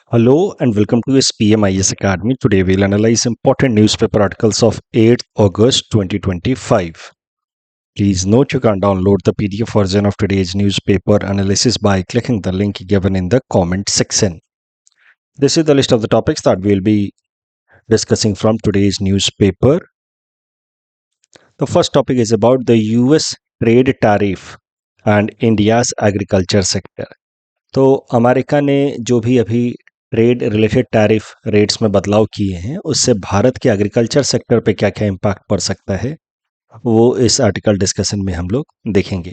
Hello and welcome to SPMIS Academy. Today we'll analyze important newspaper articles of 8th August 2025. Please note you can download the PDF version of today's newspaper analysis by clicking the link given in the comment section. This is the list of the topics that we'll be discussing from today's newspaper. The first topic is about the US trade tariff and India's agriculture sector. तो America ने जो भी अभी trade related tariff rates में बदलाव किए हैं उससे भारत के एग्रीकल्चर सेक्टर पे क्या क्या इम्पैक्ट पड़ सकता है वो इस आर्टिकल डिस्कशन में हम लोग देखेंगे.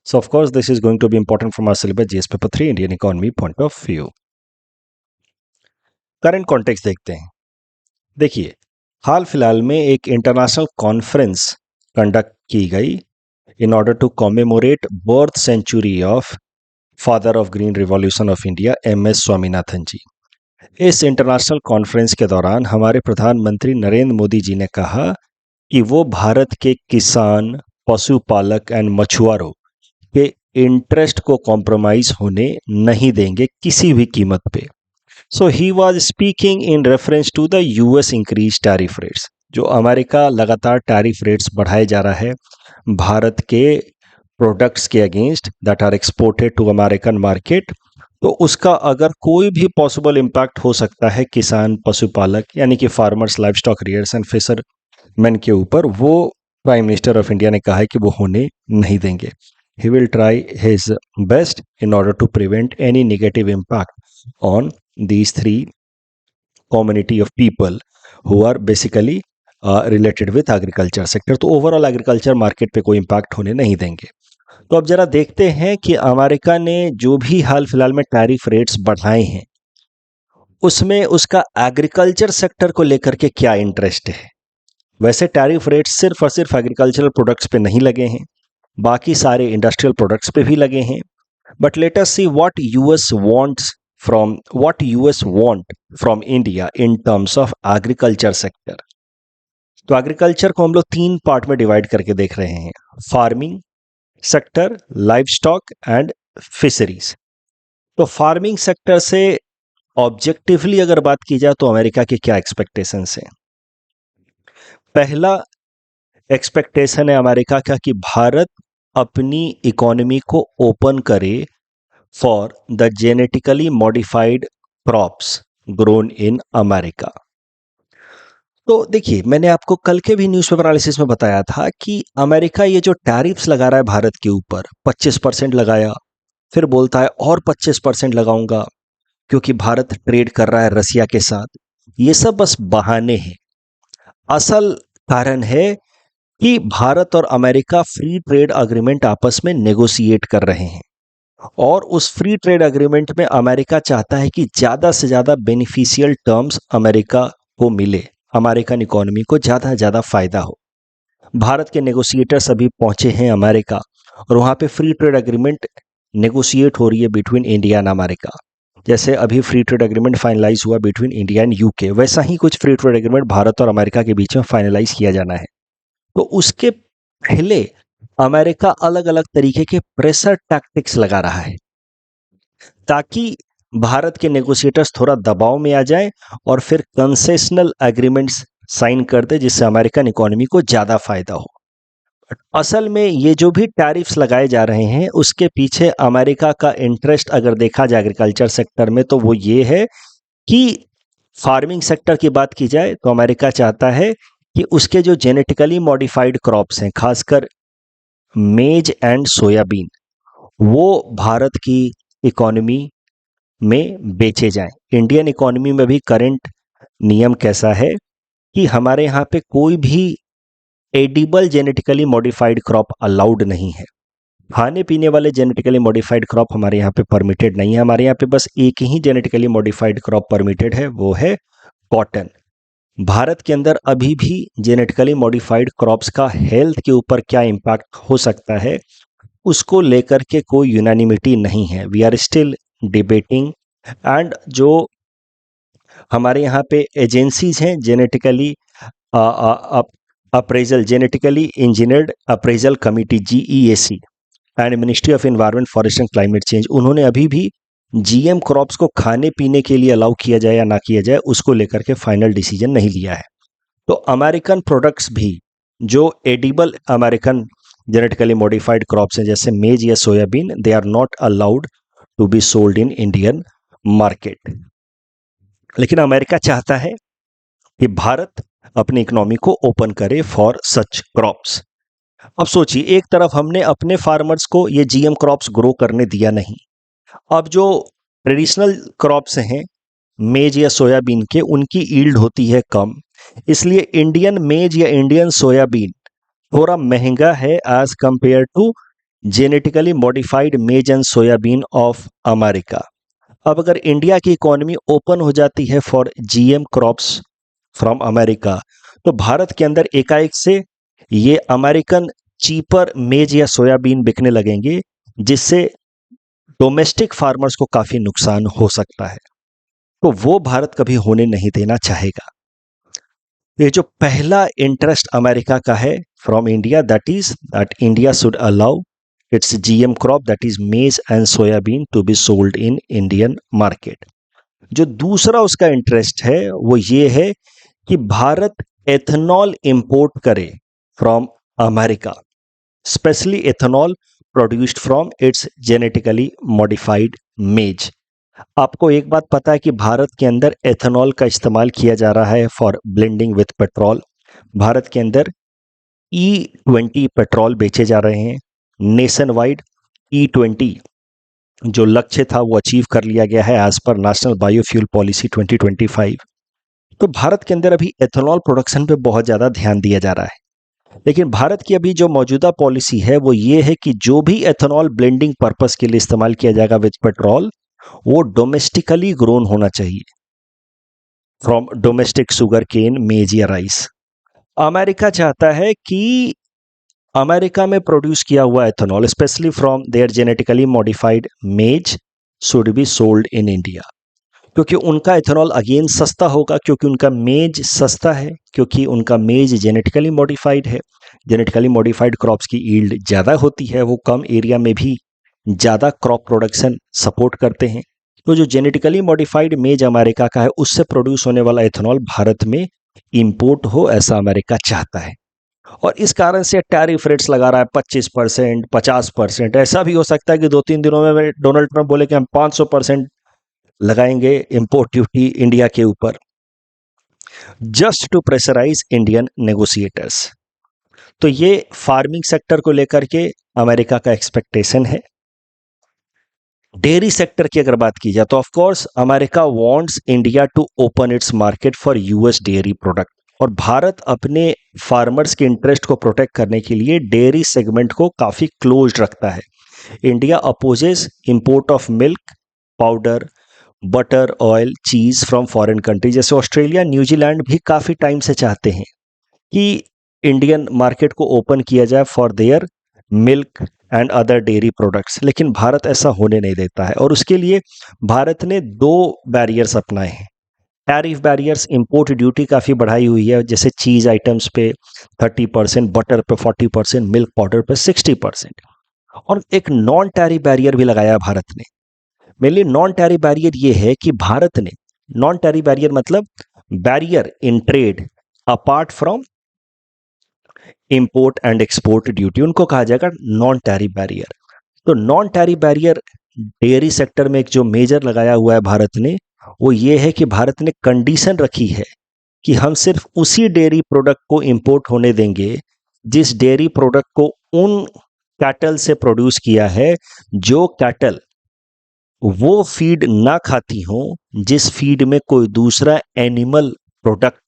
So of course this is going to be important from our syllabus GS paper 3 Indian economy point of view. Current context देखते हैं. देखिए, हाल फिलहाल में एक इंटरनेशनल कॉन्फ्रेंस कंडक्ट की गई in order to commemorate birth century of father of green revolution of India MS Swaminathan ji. इस international conference के दौरान हमारे प्रधानमंत्री नरेंद्र मोदी जी ने कहा कि वो भारत के किसान, पशुपालक एंड मछुआरों के इंटरेस्ट को कॉम्प्रोमाइज होने नहीं देंगे किसी भी कीमत पे. So he was speaking in reference to the US increase tariff rates. जो अमेरिका लगातार टैरिफ रेट्स बढ़ाए जा रहा है भारत के प्रोडक्ट्स के against that are exported to American market, तो उसका अगर कोई भी पॉसिबल इम्पैक्ट हो सकता है किसान, पशुपालक यानी कि farmers, livestock rearers and fisherman के ऊपर, वो प्राइम मिनिस्टर ऑफ इंडिया ने कहा है कि वो होने नहीं देंगे. He will try his best in order to prevent any negative impact on these three community of people who are basically related with agriculture sector. तो ओवरऑल एग्रीकल्चर मार्केट पे कोई इम्पैक्ट होने नहीं देंगे. तो अब जरा देखते हैं कि अमेरिका ने जो भी हाल फिलहाल में टैरिफ रेट्स बढ़ाए हैं उसमें उसका एग्रीकल्चर सेक्टर को लेकर के क्या इंटरेस्ट है. वैसे टैरिफ रेट्स सिर्फ और सिर्फ एग्रीकल्चरल प्रोडक्ट्स पे नहीं लगे हैं, बाकी सारे इंडस्ट्रियल प्रोडक्ट्स पे भी लगे हैं. But let us see what US want from India in terms of agriculture sector. तो एग्रीकल्चर को हम लोग 3 पार्ट में डिवाइड करके देख रहे हैं: farming sector, live stock and fisheries. तो फार्मिंग सेक्टर से ऑब्जेक्टिवली अगर बात की जाए तो अमेरिका के क्या एक्सपेक्टेशंस हैं. पहला एक्सपेक्टेशन है अमेरिका का कि भारत अपनी इकोनॉमी को ओपन करे for the genetically modified crops grown in America. तो देखिए, मैंने आपको कल के भी न्यूज़पेपर एनालिसिस में बताया था कि अमेरिका ये जो टैरिफ्स लगा रहा है भारत के ऊपर, 25% लगाया, फिर बोलता है और 25% लगाऊंगा क्योंकि भारत ट्रेड कर रहा है रसिया के साथ. ये सब बस बहाने हैं. असल कारण है कि भारत और अमेरिका फ्री ट्रेड अग्रीमेंट आपस में नेगोशिएट कर रहे हैं और उस फ्री ट्रेड अग्रीमेंट में अमेरिका चाहता है कि ज़्यादा से ज़्यादा बेनिफिशियल टर्म्स अमेरिका को मिले, अमेरिकन इकोनॉमी को ज़्यादा फायदा हो. भारत के नेगोशिएटर्स अभी पहुंचे हैं अमेरिका और वहाँ पे फ्री ट्रेड अग्रीमेंट नेगोशिएट हो रही है बिटवीन इंडिया एंड अमेरिका. जैसे अभी फ्री ट्रेड अग्रीमेंट फाइनलाइज हुआ बिटवीन इंडिया एंड UK, वैसा ही कुछ फ्री ट्रेड अग्रीमेंट भारत और अमेरिका के बीच में फाइनलाइज किया जाना है. तो उसके पहले अमेरिका अलग अलग तरीके के प्रेशर टैक्टिक्स लगा रहा है ताकि भारत के नेगोशिएटर्स थोड़ा दबाव में आ जाए और फिर कंसेशनल एग्रीमेंट्स साइन कर दे जिससे अमेरिकन इकोनॉमी को ज़्यादा फायदा हो. असल में ये जो भी टैरिफ्स लगाए जा रहे हैं उसके पीछे अमेरिका का इंटरेस्ट अगर देखा जाए एग्रीकल्चर सेक्टर में तो वो ये है कि फार्मिंग सेक्टर की बात की जाए तो अमेरिका चाहता है कि उसके जो जेनेटिकली मॉडिफाइड क्रॉप्स हैं, खासकर मेज एंड सोयाबीन, वो भारत की इकोनॉमी में बेचे जाएं. इंडियन इकोनॉमी में भी करंट नियम कैसा है कि हमारे यहाँ पे कोई भी edible genetically modified crop allowed नहीं है. खाने पीने वाले जेनेटिकली मॉडिफाइड क्रॉप हमारे यहाँ पे परमिटेड नहीं है. हमारे यहाँ पे बस एक ही जेनेटिकली मॉडिफाइड क्रॉप परमिटेड है, वो है कॉटन. भारत के अंदर अभी भी जेनेटिकली मॉडिफाइड क्रॉप्स का हेल्थ के ऊपर क्या इम्पैक्ट हो सकता है उसको लेकर के कोई यूनानिमिटी नहीं है. We are still debating. And जो हमारे यहाँ पे एजेंसीज हैं genetically appraisal, genetically engineered appraisal committee GEAC and ministry of environment, forest and climate change, उन्होंने अभी भी जीएम क्रॉप्स को खाने पीने के लिए अलाउ किया जाए या ना किया जाए, उसको लेकर के फाइनल डिसीजन नहीं लिया है। तो अमेरिकन प्रोडक्ट्स भी, जो edible American genetically modified crops हैं जैसे मेज या soybean, they are not allowed to be sold in Indian market. लेकिन अमेरिका चाहता है कि भारत अपनी इकोनॉमी को ओपन करे फॉर सच क्रॉप्स। अब सोचिए, एक तरफ हमने अपने फार्मर्स को ये जीएम क्रॉप्स ग्रो करने दिया नहीं, अब जो ट्रेडिशनल क्रॉप्स हैं मेज या सोयाबीन के, उनकी ईल्ड होती है कम, इसलिए इंडियन मेज या इंडियन सोयाबीन थोड़ा महंगा है as compare to genetically modified maize and soybean of America. अब अगर इंडिया की इकोनॉमी ओपन हो जाती है for GM crops from America, तो भारत के अंदर एकाएक से ये अमेरिकन चीपर मेज या सोयाबीन बिकने लगेंगे, जिससे डोमेस्टिक फार्मर्स को काफी नुकसान हो सकता है। तो वो भारत कभी होने नहीं देना चाहेगा। ये जो पहला इंटरेस्ट अमेरिका का है from India, that is that India should allow its GM crop that is maize and soybean to be sold in Indian market. जो दूसरा उसका इंटरेस्ट है वो ये है कि भारत एथेनॉल इंपोर्ट करे from America, specially ethanol produced from its genetically modified maize. आपको एक बात पता है कि भारत के अंदर एथेनॉल का इस्तेमाल किया जा रहा है for blending with petrol. Bharat के अंदर E20 पेट्रोल बेचे जा रहे हैं नेशन वाइड। E20 जो लक्ष्य था वो अचीव कर लिया गया है as per national biofuel policy 2025। तो भारत के अंदर अभी एथेनॉल प्रोडक्शन पे बहुत ज़्यादा ध्यान दिया जा रहा है, लेकिन भारत की अभी जो मौजूदा पॉलिसी है वो ये है कि जो भी एथेनॉल ब्लेंडिंग पर्पस के लिए इस्तेमाल किया जाएगा विद पेट्रोल, वो डोमेस्टिकली ग्रोन होना चाहिए फ्रॉम डोमेस्टिक शुगर केन मेज या राइस। अमेरिका चाहता है कि अमेरिका में प्रोड्यूस किया हुआ ethanol specially from their genetically modified maize should be sold in India, क्योंकि उनका एथेनॉल अगेन सस्ता होगा, क्योंकि उनका मेज सस्ता है, क्योंकि उनका मेज जेनेटिकली मॉडिफाइड है। जेनेटिकली मॉडिफाइड क्रॉप्स की ईल्ड ज़्यादा होती है, वो कम एरिया में भी ज़्यादा क्रॉप प्रोडक्शन सपोर्ट करते हैं। तो जो जेनेटिकली मॉडिफाइड मेज अमेरिका का है, उससे प्रोड्यूस होने वाला एथेनॉल भारत में इंपोर्ट हो, ऐसा अमेरिका चाहता है। और इस कारण से टैरिफ रेट्स लगा रहा है 25%, 50%। ऐसा भी हो सकता है कि 2-3 दिनों में डोनाल्ड ट्रंप बोले कि हम 500% लगाएंगे इंपोर्ट ड्यूटी इंडिया के ऊपर, just to pressurise Indian negotiators. तो ये फार्मिंग सेक्टर को लेकर के अमेरिका का एक्सपेक्टेशन है। डेयरी सेक्टर की अगर बात की जाए तो of course America wants India to open its market for US dairy product, और भारत अपने फार्मर्स के इंटरेस्ट को प्रोटेक्ट करने के लिए डेयरी सेगमेंट को काफ़ी क्लोज रखता है। India opposes import of milk, powder, butter, oil, cheese from foreign country. जैसे ऑस्ट्रेलिया, न्यूजीलैंड भी काफ़ी टाइम से चाहते हैं कि इंडियन मार्केट को ओपन किया जाए for their milk and other dairy products, लेकिन भारत ऐसा होने नहीं देता है। और उसके लिए भारत ने 2 बैरियर्स अपनाए हैं। टैरिफ बैरियर्स, इंपोर्ट ड्यूटी काफ़ी बढ़ाई हुई है, जैसे चीज़ आइटम्स पे 30%, बटर पे 40%, मिल्क पाउडर पे 60%। और एक नॉन टैरिफ बैरियर भी लगाया भारत ने। मेनली नॉन टैरिफ बैरियर ये है कि भारत ने, नॉन टैरिफ बैरियर मतलब barrier in trade apart from import and export duty, उनको कहा जाएगा नॉन टैरिफ बैरियर। तो non tariff barrier dairy sector में एक जो मेजर लगाया हुआ है भारत ने, वो ये है कि भारत ने कंडीशन रखी है कि हम सिर्फ उसी डेयरी प्रोडक्ट को इंपोर्ट होने देंगे जिस डेयरी प्रोडक्ट को उन कैटल से प्रोड्यूस किया है जो कैटल वो फीड ना खाती हो जिस फीड में कोई दूसरा एनिमल प्रोडक्ट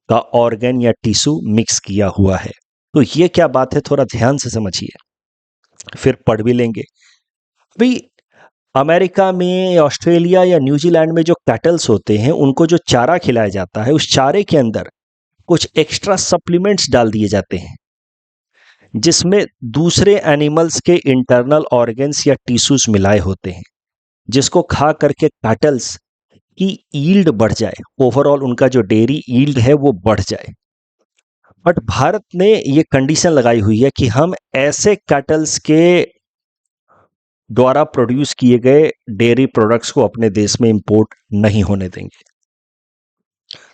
का ऑर्गन या टिश्यू मिक्स किया हुआ है। तो ये क्या बात है, थोड़ा ध्यान से समझिए, फिर पढ़ भी लेंगे। भाई अमेरिका में, ऑस्ट्रेलिया या न्यूजीलैंड में जो कैटल्स होते हैं उनको जो चारा खिलाया जाता है, उस चारे के अंदर कुछ एक्स्ट्रा सप्लीमेंट्स डाल दिए जाते हैं जिसमें दूसरे एनिमल्स के इंटरनल ऑर्गन्स या टिश्यूज मिलाए होते हैं, जिसको खा करके कैटल्स की यील्ड बढ़ जाए, ओवरऑल उनका जो डेयरी यील्ड है वो बढ़ जाए। बट भारत ने ये कंडीशन लगाई हुई है कि हम ऐसे कैटल्स के द्वारा प्रोड्यूस किए गए डेयरी प्रोडक्ट्स को अपने देश में इंपोर्ट नहीं होने देंगे।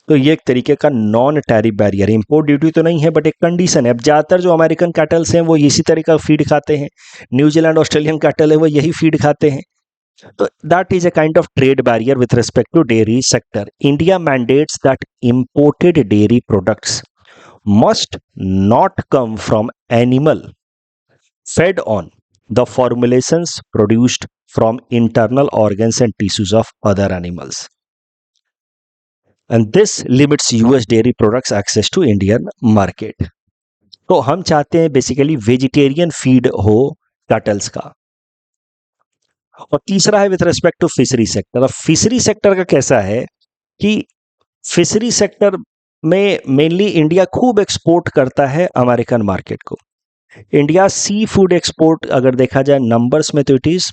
तो ये एक तरीके का non tariff barrier, import duty तो नहीं है बट एक कंडीशन है। अब ज़्यादातर जो अमेरिकन कैटल्स हैं वो इसी तरह का फीड खाते हैं, न्यूजीलैंड ऑस्ट्रेलियन कैटल है वो यही फीड खाते हैं। So that is a kind of trade barrier with respect to dairy sector. India mandates that imported dairy products must not come from animal fed on the formulations produced from internal organs and tissues of other animals. And this limits US dairy products access to Indian market. तो हम चाहते हैं basically vegetarian feed हो cattles का। और तीसरा है with respect to fishery sector. अब फिशरी सेक्टर का कैसा है कि फिशरी सेक्टर में मेनली इंडिया खूब एक्सपोर्ट करता है अमेरिकन मार्केट को। इंडिया सी फूड एक्सपोर्ट अगर देखा जाए नंबर्स में तो it is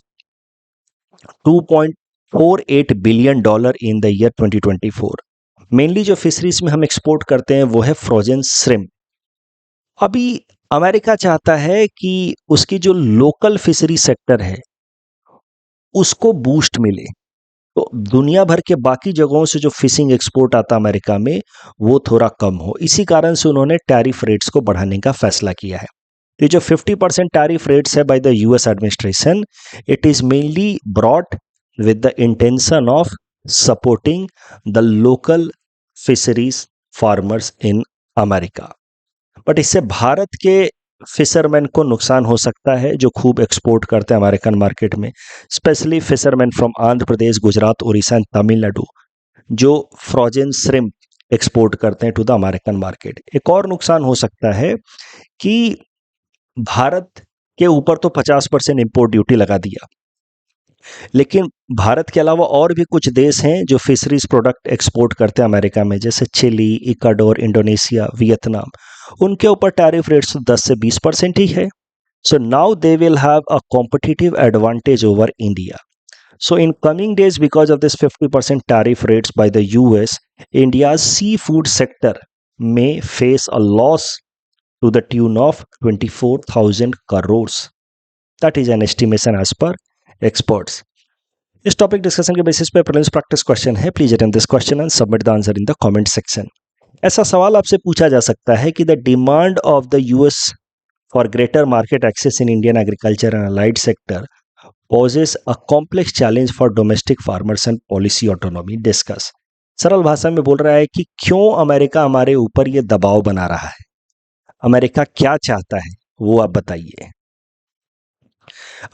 $2.48 billion in the year 2024। Mainly जो फिशरीज में हम एक्सपोर्ट करते हैं वो है फ्रोजन श्रिम्प। अभी अमेरिका चाहता है कि उसकी जो लोकल फिशरी सेक्टर है उसको बूस्ट मिले, तो दुनिया भर के बाकी जगहों से जो फिशिंग एक्सपोर्ट आता अमेरिका में वो थोड़ा कम हो। इसी कारण से उन्होंने टैरिफ रेट्स को बढ़ाने का फैसला किया है। ये जो 50% टैरिफ रेट्स है by the US administration, it is mainly brought with the intention of supporting the local fisheries farmers in America. But इससे भारत के फिशरमैन को नुकसान हो सकता है जो खूब एक्सपोर्ट करते हैं अमेरिकन मार्केट में, specially fisherman from Andhra Pradesh, Gujarat, Orissa and Tamil Nadu जो फ्रोजन श्रिम्प एक्सपोर्ट करते हैं टू द अमेरिकन मार्केट। एक और नुकसान हो सकता है कि भारत के ऊपर तो 50% इंपोर्ट ड्यूटी लगा दिया, लेकिन भारत के अलावा और भी कुछ देश हैं जो फिशरीज प्रोडक्ट एक्सपोर्ट करते हैं अमेरिका में, जैसे चिली, इक्वाडोर, इंडोनेशिया, वियतनाम। उनके ऊपर टैरिफ रेट्स 10 से 20% ही है। So now they will have a competitive advantage over India. So in coming days, because of this 50% tariff rates by the US, India's seafood sector may face a loss to the tune of 24,000 crores. That is an estimation as per experts. इस topic discussion के basis पे prelims practice question है। Please attend this question and submit the answer in the comment section. ऐसा सवाल आपसे पूछा जा सकता है कि the demand of the US for greater market access in Indian agriculture and allied sector poses a complex challenge for domestic farmers and policy autonomy. Discuss. सरल भाषा में बोल रहा है कि क्यों अमेरिका हमारे ऊपर ये दबाव बना रहा है, अमेरिका क्या चाहता है वो आप बताइए।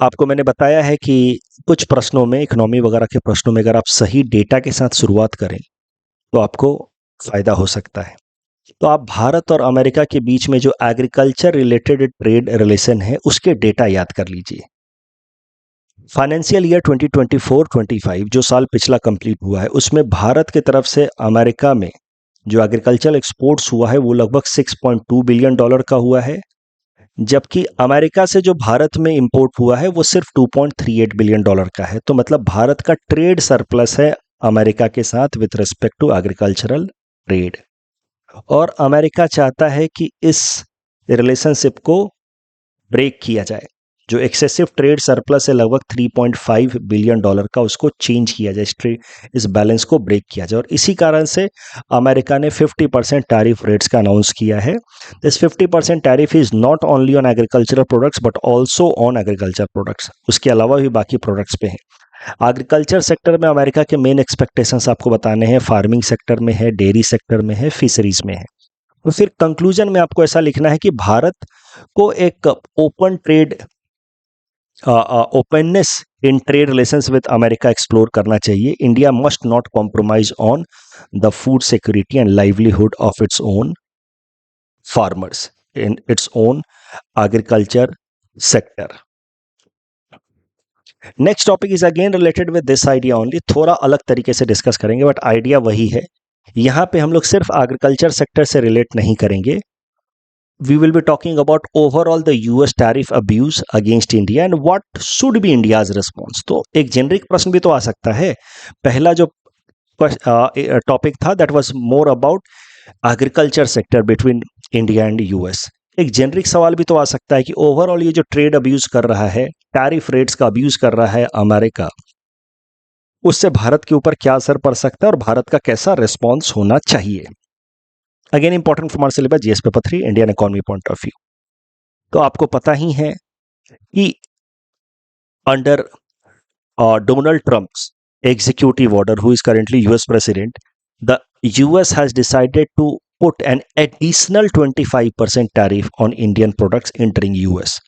आपको मैंने बताया है कि कुछ प्रश्नों में, इकोनॉमी वगैरह के प्रश्नों में अगर आप सही डेटा के साथ शुरुआत करें तो आपको फायदा हो सकता है। तो आप भारत और अमेरिका के बीच में जो एग्रीकल्चर रिलेटेड ट्रेड रिलेशन है उसके डेटा याद कर लीजिए। फाइनेंशियल ईयर 2024-25 जो साल पिछला कंप्लीट हुआ है उसमें भारत की तरफ से अमेरिका में जो एग्रीकल्चर एक्सपोर्ट्स हुआ है वो लगभग $6.2 बिलियन का हुआ है, जबकि अमेरिका से जो भारत में इंपोर्ट हुआ है वो सिर्फ $2.38 बिलियन का है। तो मतलब भारत का ट्रेड सरप्लस है अमेरिका के साथ with respect to agricultural trade, और अमेरिका चाहता है कि इस रिलेशनशिप को ब्रेक किया जाए। जो एक्सेसिव ट्रेड सरप्लस है लगभग $3.5 बिलियन का, उसको चेंज किया जाए, इस बैलेंस को ब्रेक किया जाए। और इसी कारण से अमेरिका ने 50% टैरिफ रेट्स का अनाउंस किया है। This 50% tariff is not only on agricultural products but also on agriculture products, उसके अलावा भी बाकी प्रोडक्ट्स पे हैं। एग्रीकल्चर सेक्टर में अमेरिका के मेन एक्सपेक्टेशंस आपको बताने हैं, फार्मिंग सेक्टर में है, डेयरी सेक्टर में है, फिशरीज में है। तो फिर कंक्लूजन में आपको ऐसा लिखना है कि भारत को एक open trade openness in trade relations with America explore करना चाहिए। India must not compromise on the food security and livelihood of its own farmers in its own agriculture sector. Next topic is again related with this idea only, थोड़ा अलग तरीके से discuss करेंगे but idea वही है। यहाँ पे हम लोग सिर्फ एग्रीकल्चर सेक्टर से रिलेट नहीं करेंगे। We will be talking about overall the US tariff abuse against India and what should be India's response. तो एक जेनरिक प्रश्न भी तो आ सकता है। पहला जो टॉपिक था that was more about agriculture sector between India and US. एक जेनरिक सवाल भी तो आ सकता है कि ओवरऑल ये जो ट्रेड अब्यूज कर रहा है, टैरिफ रेट्स का अब्यूज कर रहा है अमेरिका, उससे भारत के ऊपर क्या असर पड़ सकता है और भारत का कैसा रिस्पॉन्स होना चाहिए। Again important for syllabus GS paper 3 Indian economy point of view. तो आपको पता ही है कि under Donald Trump's executive order, who is currently US president, the US has decided to put an additional 25% tariff on Indian products entering US.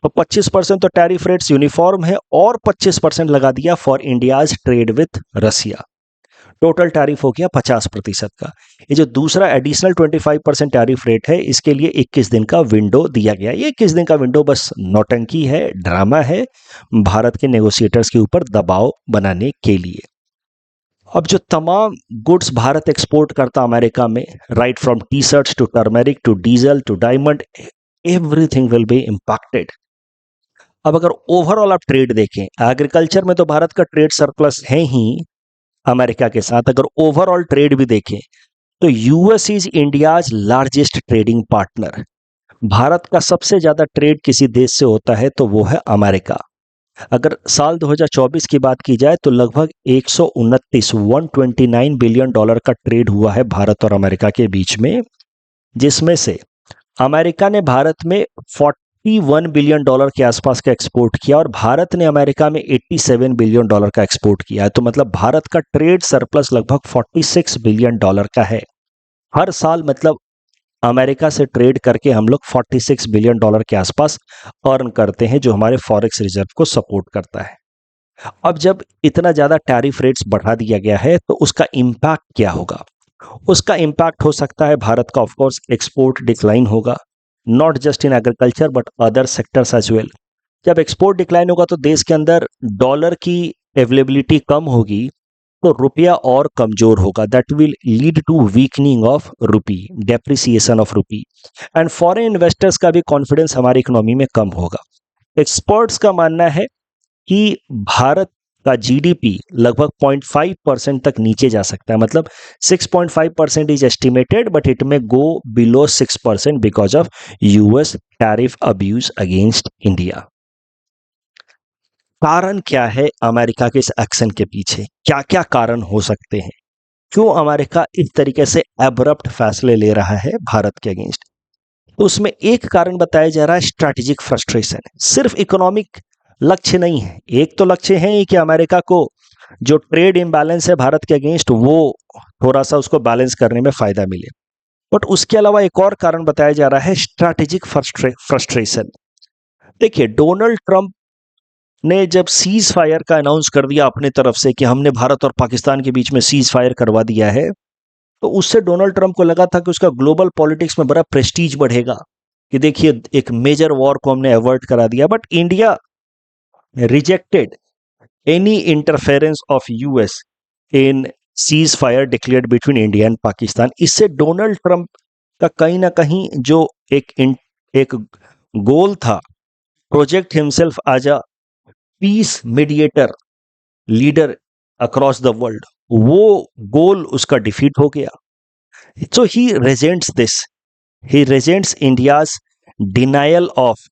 तो 25% तो tariff rates uniform है और 25% लगा दिया for India's trade with Russia. Total tariff हो गया 50% का। ये जो दूसरा एडिशनल 25% टैरिफ रेट है, इसके लिए 21 दिन का विंडो दिया गया। ये 21 दिन का विंडो बस नौटंकी है, ड्रामा है, भारत के नेगोशिएटर्स के ऊपर दबाव बनाने के लिए। अब जो तमाम गुड्स भारत एक्सपोर्ट करता अमेरिका में, right from T shirts to turmeric to diesel to diamond, everything will be impacted. अब अगर ओवरऑल आप ट्रेड देखें, एग्रीकल्चर में तो भारत का ट्रेड सरप्लस है ही अमेरिका के साथ। अगर ओवरऑल ट्रेड भी देखें तो US is India's largest trading partner. Bharat का सबसे ज्यादा ट्रेड किसी देश से होता है तो वो है अमेरिका। अगर साल 2024 की बात की जाए तो लगभग 129 बिलियन डॉलर का ट्रेड हुआ है भारत और अमेरिका के बीच में, जिसमें से अमेरिका ने भारत में 41 बिलियन डॉलर के आसपास का एक्सपोर्ट किया और भारत ने अमेरिका में 87 बिलियन डॉलर का एक्सपोर्ट किया है। तो मतलब भारत का ट्रेड सरप्लस लगभग 46 बिलियन डॉलर का है हर साल। मतलब अमेरिका से ट्रेड करके हम लोग 46 बिलियन डॉलर के आसपास अर्न करते हैं, जो हमारे फॉरेक्स रिजर्व को सपोर्ट करता है। अब जब इतना ज्यादा टैरिफ रेट्स बढ़ा दिया गया है तो उसका इम्पैक्ट क्या होगा? उसका इम्पैक्ट हो सकता है भारत का ऑफकोर्स एक्सपोर्ट डिक्लाइन होगा, not just in agriculture but other sectors as well. जब एक्सपोर्ट डिक्लाइन होगा तो देश के अंदर डॉलर की अवेलेबिलिटी कम होगी तो रुपया और कमजोर होगा। That will lead to weakening of rupee, depreciation of rupee, and foreign investors का भी कॉन्फिडेंस हमारी इकोनॉमी में कम होगा। एक्सपर्ट्स का मानना है कि भारत का जीडीपी लगभग 0.5% तक नीचे जा सकता है। मतलब 6.5% इज एस्टिमेटेड बट इट में go below 6% because of US tariff abuse against India. कारण क्या है अमेरिका के इस एक्शन के पीछे? क्या क्या कारण हो सकते हैं? क्यों अमेरिका इस तरीके से एब्रप्ट फैसले ले रहा है भारत के अगेंस्ट? तो उसमें एक कारण बताया जा रहा है स्ट्रैटेजिक फ्रस्ट्रेशन। सिर्फ इकोनॉमिक लक्ष्य नहीं है, एक तो लक्ष्य है ही कि अमेरिका को जो ट्रेड इम्बैलेंस है भारत के अगेंस्ट वो थोड़ा सा उसको बैलेंस करने में फायदा मिले, बट उसके अलावा एक और कारण बताया जा रहा है स्ट्रैटेजिक फ्रस्ट्रेशन। देखिए, डोनाल्ड ट्रंप ने जब सीज फायर का अनाउंस कर दिया अपने तरफ से कि हमने भारत और पाकिस्तान के बीच में सीज फायर करवा दिया है, तो उससे डोनाल्ड ट्रंप को लगा था कि उसका ग्लोबल पॉलिटिक्स में बड़ा प्रेस्टीज बढ़ेगा कि देखिए एक मेजर वॉर को हमने अवॉइड करा दिया। But India rejected any interference of US in cease fire declared between India and Pakistan. इससे डोनाल्ड ट्रंप का कहीं ना कहीं जो एक गोल था, project himself as a peace mediator leader across the world, वो गोल उसका डिफीट हो गया। So he resents this, he resents India's denial of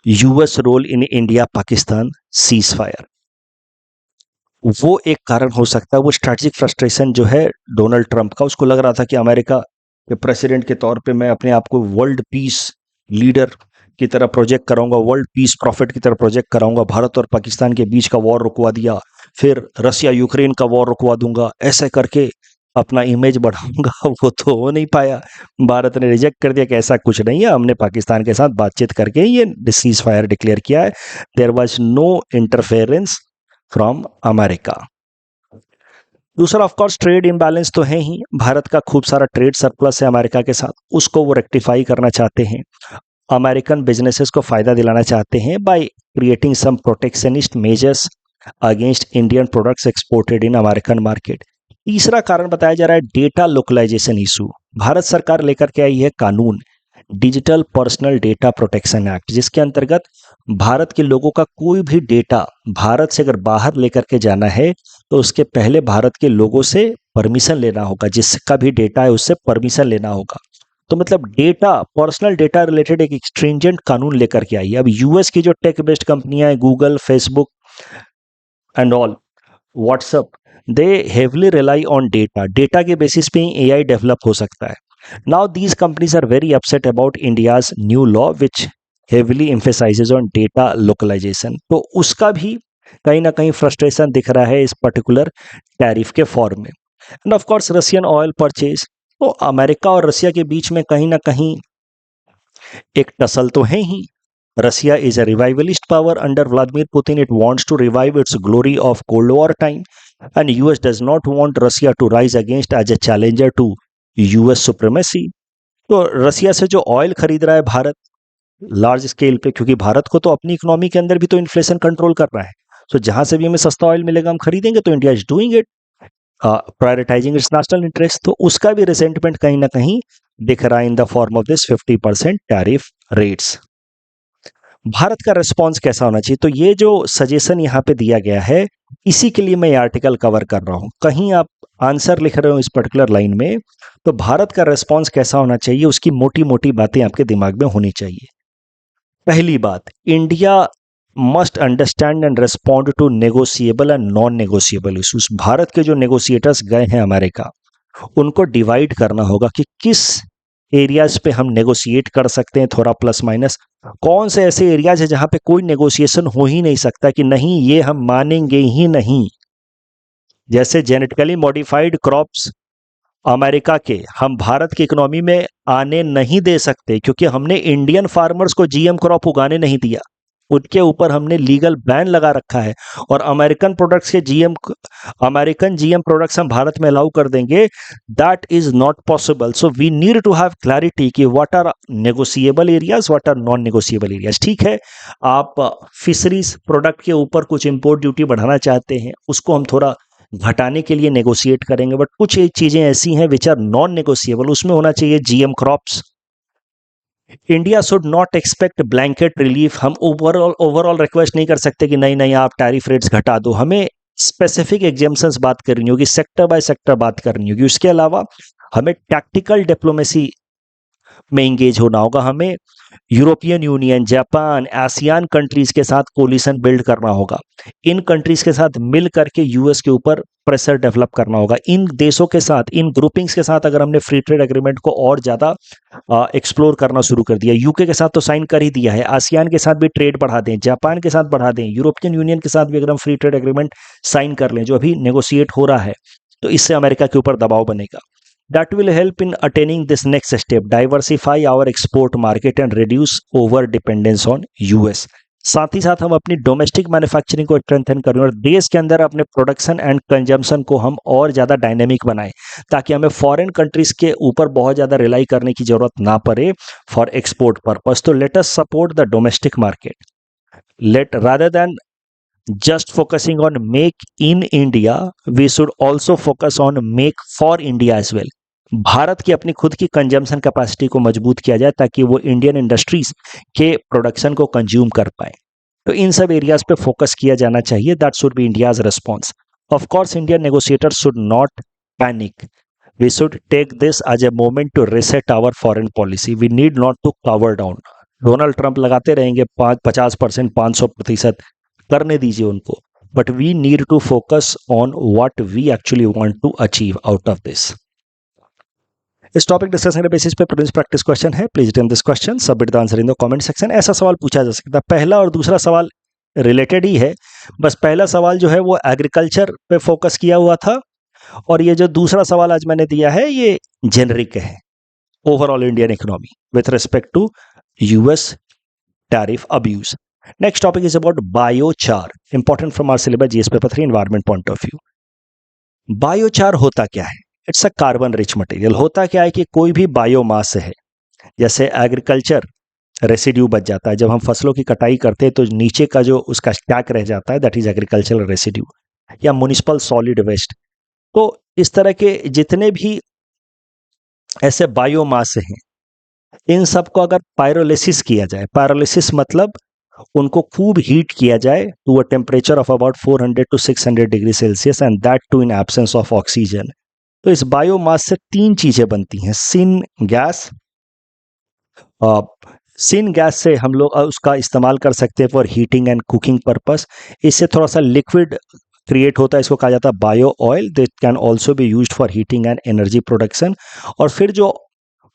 US role in India Pakistan ceasefire. वो एक कारण हो सकता है, वो स्ट्रैटेजिक फ्रस्ट्रेशन जो है डोनाल्ड ट्रंप का। उसको लग रहा था कि अमेरिका के प्रेसिडेंट के तौर पे मैं अपने आप को वर्ल्ड पीस लीडर की तरह प्रोजेक्ट कराऊंगा, वर्ल्ड पीस प्रॉफिट की तरह प्रोजेक्ट कराऊंगा। भारत और पाकिस्तान के बीच का वॉर रुकवा दिया, फिर रसिया यूक्रेन का वॉर रुकवा दूंगा, ऐसे करके अपना इमेज बढ़ाऊंगा। वो तो हो नहीं पाया। भारत ने रिजेक्ट कर दिया कि ऐसा कुछ नहीं है, हमने पाकिस्तान के साथ बातचीत करके ये सीज फायर डिक्लेयर किया है। There was no interference from America. दूसरा ऑफकोर्स ट्रेड इम्बैलेंस तो है ही, भारत का खूब सारा ट्रेड सरप्लस है अमेरिका के साथ, उसको वो रेक्टिफाई करना चाहते हैं। अमेरिकन बिजनेसेस को फायदा दिलाना चाहते हैं by creating some protectionist measures against Indian products exported in American market. तीसरा कारण बताया जा रहा है डेटा लोकलाइजेशन इशू। भारत सरकार लेकर के आई है कानून, digital personal data protection act, जिसके अंतर्गत भारत के लोगों का कोई भी डेटा भारत से अगर बाहर लेकर के जाना है तो उसके पहले भारत के लोगों से परमिशन लेना होगा, जिसका भी डेटा है उससे परमिशन लेना होगा। तो मतलब डेटा, पर्सनल डेटा रिलेटेड एक स्ट्रिंजेंट कानून लेकर के आई है। अब यूएस की जो टेक बेस्ड कंपनियां हैं, Google, Facebook and all, WhatsApp, they heavily rely on data. Data के बेसिस पे ही एआई डेवलप हो सकता है। Now these companies are very upset about India's new law which heavily emphasizes on data localization. तो उसका भी कहीं ना कहीं फ्रस्ट्रेशन दिख रहा है इस पर्टिकुलर टैरिफ के फॉर्म में। End of course Russian oil purchase, तो अमेरिका और रसिया के बीच में कहीं ना कहीं एक टसल तो है ही। Russia is a revivalist power under Vladimir Putin. It wants to revive its glory of Cold War time, and US does not want Russia to rise against as a challenger to US supremacy. तो रसिया से जो oil खरीद रहा है Bharat large scale पे, क्योंकि भारत को तो अपनी इकोनॉमी के अंदर भी तो इन्फ्लेशन कंट्रोल करना है, तो जहां से भी हमें सस्ता ऑयल मिलेगा हम खरीदेंगे, तो India is doing it, prioritising it's national interest. तो उसका भी रिसेंटमेंट कहीं ना कहीं दिख रहा है in the form of this 50% tariff rates. Bharat का रिस्पॉन्स कैसा होना चाहिए, तो ये जो सजेशन यहाँ पे दिया गया है, इसी के लिए मैं ये आर्टिकल कवर कर रहा हूँ। कहीं आप आंसर लिख रहे हो इस पर्टिकुलर लाइन में, तो भारत का रिस्पॉन्स कैसा होना चाहिए, उसकी मोटी मोटी बातें आपके दिमाग में होनी चाहिए। पहली बात, India must understand and respond to negotiable and non negotiable issues. Bharat के जो नेगोशिएटर्स गए हैं अमेरिका, उनको डिवाइड करना होगा कि किस एरियाज पे हम नेगोशिएट कर सकते हैं, थोड़ा प्लस माइनस, कौन से ऐसे एरियाज है जहां पे कोई नेगोशिएशन हो ही नहीं सकता, कि नहीं ये हम मानेंगे ही नहीं। जैसे जेनेटिकली मॉडिफाइड क्रॉप्स अमेरिका के हम भारत की इकोनॉमी में आने नहीं दे सकते, क्योंकि हमने इंडियन फार्मर्स को जीएम क्रॉप उगाने नहीं दिया, उनके ऊपर हमने लीगल बैन लगा रखा है। और अमेरिकन प्रोडक्ट्स के अमेरिकन जीएम प्रोडक्ट्स हम भारत में अलाउ कर देंगे, that is not possible. So we need to have clarity कि what are negotiable areas, what are non negotiable areas. ठीक है, आप फिशरीज प्रोडक्ट के ऊपर कुछ इंपोर्ट ड्यूटी बढ़ाना चाहते हैं, उसको हम थोड़ा घटाने के लिए नेगोशिएट करेंगे, बट कुछ एक चीजें ऐसी हैं विच आर नॉन नेगोशिएबल, उसमें होना चाहिए GM crops. India should not expect blanket relief. हम ओवरऑल रिक्वेस्ट नहीं कर सकते कि नहीं नहीं आप टैरिफ रेट्स घटा दो, हमें स्पेसिफिक एग्जाम्पशंस बात करनी होगी, सेक्टर बाय सेक्टर बात करनी होगी। उसके अलावा हमें टैक्टिकल डिप्लोमेसी में इंगेज होना होगा, हमें European union, Japan, ASEAN countries के साथ कोलिशन बिल्ड करना होगा, इन कंट्रीज के साथ मिल करके यूएस के ऊपर प्रेशर डेवलप करना होगा। इन देशों के साथ, इन ग्रुपिंग्स के साथ अगर हमने फ्री ट्रेड एग्रीमेंट को और ज़्यादा एक्सप्लोर करना शुरू कर दिया, यूके के साथ तो साइन कर ही दिया है, आसियान के साथ भी ट्रेड बढ़ा दें, जापान के साथ बढ़ा दें, यूरोपियन यूनियन के साथ भी अगर हम फ्री ट्रेड एग्रीमेंट साइन कर लें, जो अभी नेगोशिएट हो रहा है, तो इससे अमेरिका के ऊपर दबाव बनेगा। That will help in attaining this next step, diversify our export market and reduce over dependence on US। साथ ही साथ हम अपनी डोमेस्टिक मैन्युफैक्चरिंग को स्ट्रेंथन करें और देश के अंदर अपने प्रोडक्शन एंड कंजम्पशन को हम और ज़्यादा डायनेमिक बनाएं, ताकि हमें फॉरेन कंट्रीज के ऊपर बहुत ज़्यादा रिलाई करने की जरूरत ना पड़े फॉर एक्सपोर्ट पर्पस। तो let us support the domestic market, let rather than just focusing on make in India, we should also focus on make for India as well। Bharat की अपनी खुद की कंजम्पशन कैपेसिटी को मजबूत किया जाए, ताकि वो इंडियन इंडस्ट्रीज के प्रोडक्शन को कंज्यूम कर पाए। तो इन सब एरियाज पे फोकस किया जाना चाहिए, that should be India's response. Of course Indian negotiators should not panic, we should take this as a moment to reset our foreign policy, we need not to cower down. Donald Trump लगाते रहेंगे 50%, 500%, करने दीजिए उनको, but we need to focus on what we actually want to achieve out of this. इस topic discussion के basis पे previous practice question है, please attempt this question, submit the answer in the comment section. ऐसा सवाल पूछा जा सकता है, पहला और दूसरा सवाल रिलेटेड ही है, बस पहला सवाल जो है वो एग्रीकल्चर पे फोकस किया हुआ था, और ये जो दूसरा सवाल आज मैंने दिया है ये जेनरिक है, overall Indian economy with respect to US tariff abuse. Next topic is about biochar, important from our syllabus GS paper 3 environment point of view। Biochar होता क्या है? It's a carbon rich material. होता क्या है कि कोई भी बायोमास है, जैसे एग्रीकल्चर रेसिड्यू बच जाता है, जब हम फसलों की कटाई करते हैं तो नीचे का जो उसका स्टैक रह जाता है, दैट इज एग्रीकल्चरल रेसिड्यू, या म्युनिसिपल सॉलिड वेस्ट। तो इस तरह के जितने भी ऐसे बायोमास हैं, इन सबको अगर पायरोलिसिस किया जाए, पायरोलिसिस मतलब उनको खूब हीट किया जाए to a temperature of about 400 to 600 degree Celsius, and that too in absence of oxygen. तो इस बायोमास से तीन चीजें बनती हैं, सिन गैस, सिन गैस से हम लोग उसका इस्तेमाल कर सकते हैं for heating and cooking purpose. इससे थोड़ा सा लिक्विड क्रिएट होता है, इसको कहा जाता है bio oil, this can also be used for heating and energy production. और फिर जो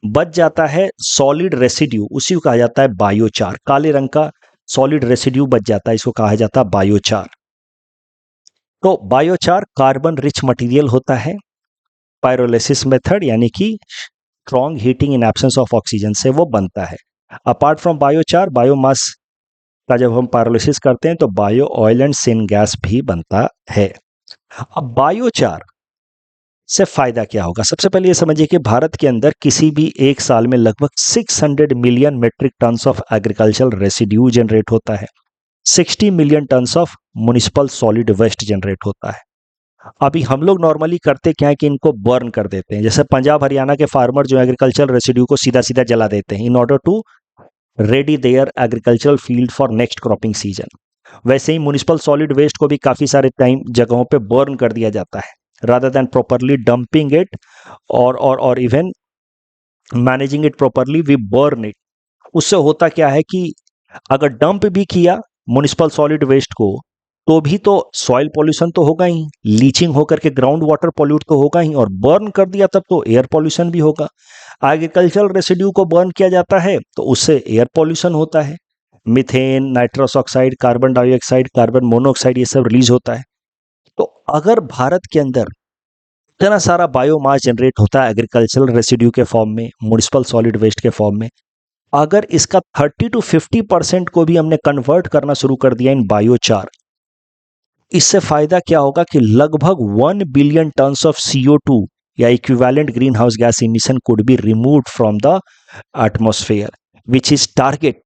बच जाता है सॉलिड रेसिड्यू, उसी को कहा जाता है बायोचार। काले रंग का सॉलिड रेसिड्यू बच जाता है, इसको कहा जाता है बायोचार। तो बायोचार कार्बन रिच मटेरियल होता है। पायरोलिसिस मेथड यानी कि strong heating in absence of oxygen से वो बनता है। अपार्ट फ्रॉम बायोचार, बायोमास का जब हम पायरोलिसिस करते हैं तो bio oil and syn gas भी बनता है। अब बायोचार से फायदा क्या होगा? सबसे पहले ये समझिए कि भारत के अंदर किसी भी एक साल में लगभग 600 million metric tons of agricultural residue generate होता है। 60 million tons of municipal solid waste generate होता है। अभी हम लोग नॉर्मली करते क्या है कि इनको बर्न कर देते हैं। जैसे पंजाब हरियाणा के फार्मर जो एग्रीकल्चरल रेसिड्यू को सीधा सीधा जला देते हैं in order to ready their agricultural field for next cropping season. वैसे ही म्युनिसिपल सॉलिड वेस्ट को भी काफी सारे टाइम जगहों पे बर्न कर दिया जाता है rather than properly dumping it or even managing it properly, we burn it। उससे होता क्या है कि अगर डंप भी किया म्युनिसिपल सॉलिड वेस्ट को तो भी तो सॉइल पॉल्यूशन तो होगा ही, लीचिंग होकर के ग्राउंड वाटर पॉल्यूट तो होगा ही, और बर्न कर दिया तब तो एयर पॉल्यूशन भी होगा। एग्रीकल्चरल रेसिड्यू को बर्न किया जाता है तो उससे एयर पॉल्यूशन होता है, methane, nitrous oxide, carbon dioxide, carbon monoxide, ये सब रिलीज होता है। तो अगर भारत के अंदर इतना सारा बायोमास जनरेट होता है एग्रीकल्चरल रेसिड्यू के फॉर्म में, म्युनिसिपल सॉलिड वेस्ट के फॉर्म में, अगर इसका 30 to 50% को भी हमने कन्वर्ट करना शुरू कर दिया इन बायोचार, इससे फायदा क्या होगा कि लगभग 1 बिलियन टन्स ऑफ CO2 या equivalent green house gas emission could be removed from the atmosphere, which is target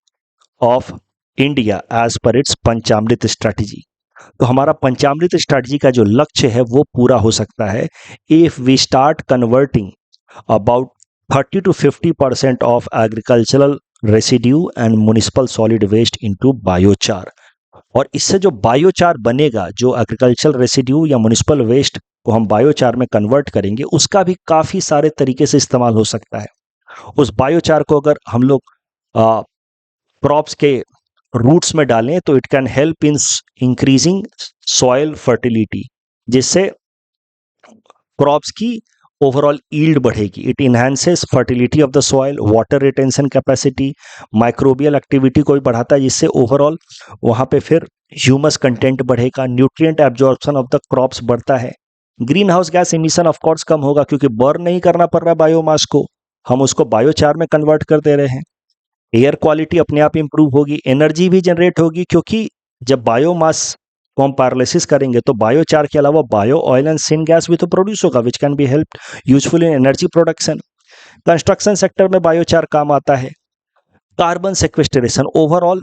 of India as per its Panchamrit strategy. तो हमारा पंचामृत स्ट्रैटेजी का जो लक्ष्य है वो पूरा हो सकता है if we start converting about 30 to 50% of agricultural residue and municipal solid waste into biochar. और इससे जो बायोचार बनेगा, जो एग्रीकल्चरल रेसिड्यू या म्युनिसिपल वेस्ट को हम बायोचार में कन्वर्ट करेंगे, उसका भी काफी सारे तरीके से इस्तेमाल हो सकता है। उस बायोचार को अगर हम लोग क्रॉप्स के रूट्स में डालें तो it can help in increasing soil fertility, जिससे क्रॉप्स की ओवरऑल यील्ड बढ़ेगी। It enhances fertility of the soil, water retention capacity, microbial activity को भी बढ़ाता है, जिससे ओवरऑल वहां पे फिर ह्यूमस कंटेंट बढ़ेगा, nutrient absorption of the crops बढ़ता है। Green house gas emission of course कम होगा क्योंकि बर्न नहीं करना पड़ रहा बायोमास को, हम उसको बायोचार में कन्वर्ट कर दे रहे हैं। एयर क्वालिटी अपने आप इंप्रूव होगी, एनर्जी भी जनरेट होगी, क्योंकि जब बायोमास को हम पैरालिसिस करेंगे तो बायोचार के अलावा bio oil and syn gas भी तो प्रोड्यूस होगा, which can be help useful in energy production. Construction sector में बायोचार काम आता है। कार्बन सेक्वेस्ट्रेशन, ओवरऑल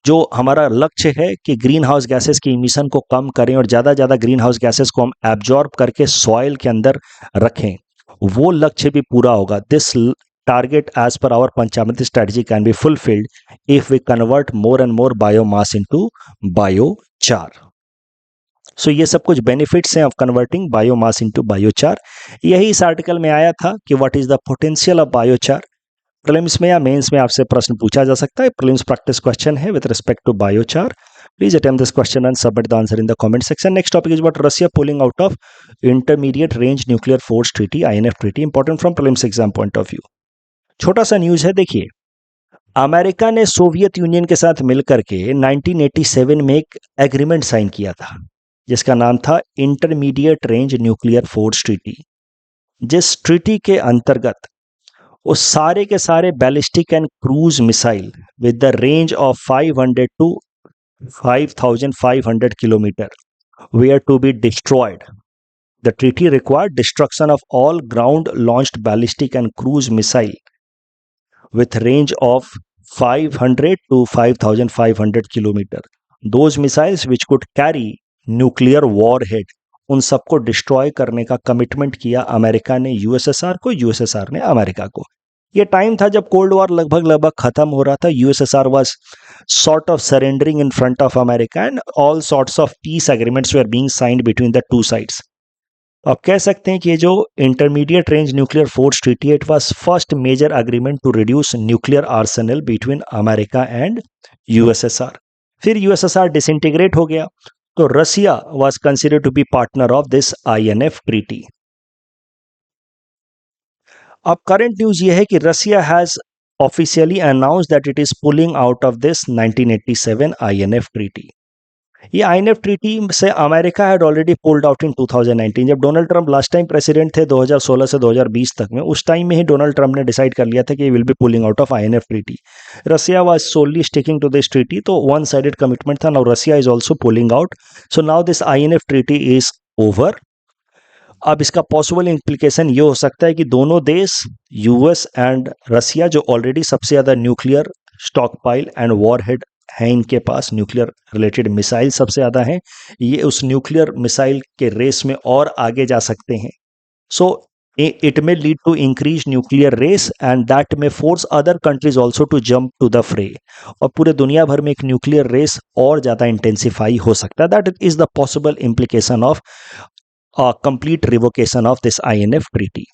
जो हमारा लक्ष्य है कि ग्रीन हाउस गैसेस की इमिशन को कम करें और ज़्यादा ग्रीन हाउस गैसेस को हम एब्जॉर्ब करके सॉइल के अंदर रखें, वो लक्ष्य भी पूरा होगा। This target as per our Panchamrita strategy can be fulfilled if we convert more and more biomass into biochar. So ये सब कुछ बेनिफिट्स हैं of converting biomass into biochar. यही इस आर्टिकल में आया था कि what is the potential of biochar. Prelims में या मेंस में आपसे प्रश्न पूछा जा सकता है। प्रीलिम्स प्रैक्टिस क्वेश्चन है with respect to biochar. Please attempt this question and submit the answer in the comment section. Next topic is about Russia pulling out of Intermediate Range Nuclear Force Treaty, INF Treaty, important from prelims exam point of view. छोटा सा news है, देखिए। America ने Soviet union के साथ मिलकर के 1987 में एक एग्रीमेंट साइन किया था जिसका नाम था intermediate range nuclear force treaty. जिस ट्रीटी के अंतर्गत वो सारे के सारे ballistic and cruise missile with the range of 500 to 5500 kilometre were to be destroyed. The treaty required destruction of all ground launched ballistic and cruise missile with range of 500 to 5500 kilometer. Those missiles which could carry nuclear warhead, उन सबको destroy करने का commitment किया America ने USSR को, USSR ने America को। ये टाइम था जब कोल्ड वॉर लगभग खत्म हो रहा था। USSR was sort of surrendering in front of America and all sorts of peace agreements were being signed between the two sides. आप कह सकते हैं कि ये जो intermediate range nuclear force treaty it was first major agreement to reduce nuclear arsenal between America and USSR. फिर USSR disintegrate हो गया, तो Russia was considered to be partner of this INF treaty. अब करंट न्यूज ये है कि Russia has officially announce that it is pulling out of this 1987 INF treaty. ये INF treaty से America had already pulled out in 2019। जब Donald Trump last time president थे 2016 से 2020 तक में, उस टाइम में ही डोनाल्ड ट्रंप ने डिसाइड कर लिया था कि will be pulling out of INF treaty. Russia was solely sticking to this treaty, तो वन साइडेड कमिटमेंट था। Now Russia is also pulling out, so now this INF treaty is over. अब इसका possible implication ये हो सकता है कि दोनों देश यूएस एंड रसिया, जो ऑलरेडी सबसे ज़्यादा nuclear stock pile and warhead है, इनके पास न्यूक्लियर रिलेटेड मिसाइल सबसे ज़्यादा हैं, ये उस न्यूक्लियर मिसाइल के रेस में और आगे जा सकते हैं। So it may lead to increased nuclear race and that may force other countries also to jump to the fray। और पूरे दुनिया भर में एक न्यूक्लियर रेस और ज़्यादा इंटेंसिफाई हो सकता है। That is the possible implication of complete revocation of this INF treaty.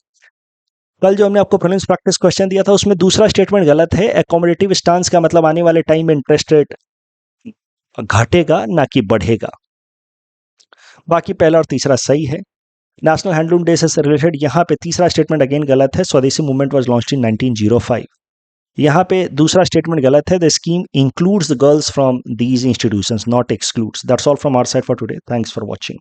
कल जो हमने आपको प्रीलिम्स प्रैक्टिस क्वेश्चन दिया था उसमें दूसरा स्टेटमेंट गलत है। अकोमोडेटिव स्टांस का मतलब आने वाले टाइम में इंटरेस्ट रेट घटेगा ना कि बढ़ेगा। बाकी पहला और तीसरा सही है। नेशनल हैंडलूम डे से रिलेटेड यहाँ पे तीसरा स्टेटमेंट अगेन गलत है। स्वदेशी मूवमेंट वाज लॉन्च्ड इन 1905। यहाँ पे दूसरा स्टेटमेंट गलत है। The scheme includes girls from these institutions, not excludes. That's all from our side for today. Thanks for watching.